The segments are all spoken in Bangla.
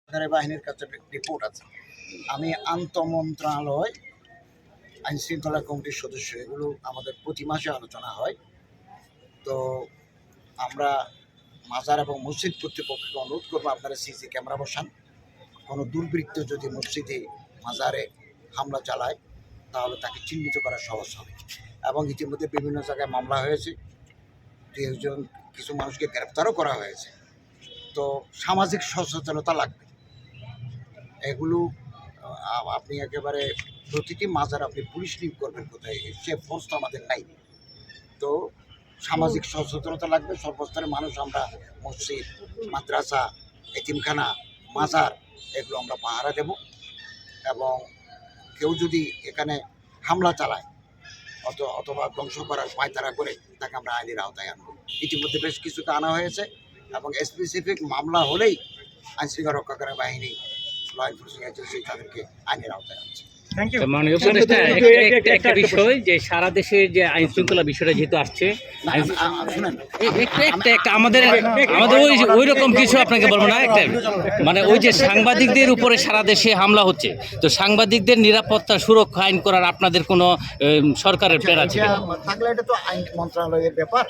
সরকারি বাহিনীর কাছে রিপোর্ট আছে। আমি আন্তঃমন্ত্রণালয় আইন শৃঙ্খলা কমিটির সদস্য, এগুলো আমাদের প্রতি মাসে আলোচনা হয়। তো আমরা মাজার এবং মসজিদ কর্তৃপক্ষকে অনুরোধ করবো আপনারা সিসি ক্যামেরা বসান। কোনো দুর্বৃত্ত যদি মসজিদে মাজারে হামলা চালায় তাহলে তাকে চিহ্নিত করা সহজ হবে। এবং ইতিমধ্যে বিভিন্ন জায়গায় মামলা হয়েছে, কিছু মানুষকে গ্রেপ্তারও করা হয়েছে। তো সামাজিক সচেতনতা লাগবে। এগুলো আপনি একেবারে প্রতিটি মাজার আপনি পুলিশ নিয়োগ করবেন কোথায়, সে ফোর্স তো আমাদের নাই। তো সামাজিক সচেতনতা লাগবে। সর্বস্তরের মানুষ আমরা মসজিদ, মাদ্রাসা, এতিমখানা, মাজার এগুলো আমরা পাহারা দেব। এবং কেউ যদি এখানে হামলা চালায় অথবা ধ্বংস করার পায়তারা করে তাকে আমরা আইনের আওতায় আনবো। ইতিমধ্যে বেশ কিছুকে আনা হয়েছে এবং স্পেসিফিক মামলা হলেই আইনশৃঙ্খলা রক্ষাকারী বাহিনী, ল এনফোর্সিং এজেন্সি তাদেরকে আইনের আওতায় আনছে। মাননীয় উপদেষ্টা, একটা বিষয় যে সারা দেশের যে আইন শৃঙ্খলা বিষয়টা যেহেতু আসছে, আমাদের ওই রকম কিছু আপনাকে বলবো না। একটা মানে ওই যে সাংবাদিকদের উপরে সারা দেশে হামলা হচ্ছে, তো সাংবাদিকদের নিরাপত্তা সুরক্ষা আইন করার আপনাদের কোনো সরকারের প্ল্যান আছে কিনা? থাকলে এটা তো আইন মন্ত্রণালয়ের ব্যাপার,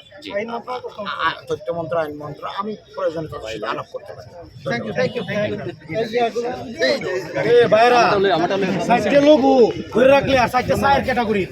তথ্য মন্ত্রণালয়, আইন মন্ত্রণালয়, আমি প্রয়োজনে তাদের সাথে আলাপ করতে পারি। লোগো ধরে রাখলে আর সাইডটা সাইড ক্যাটাগরি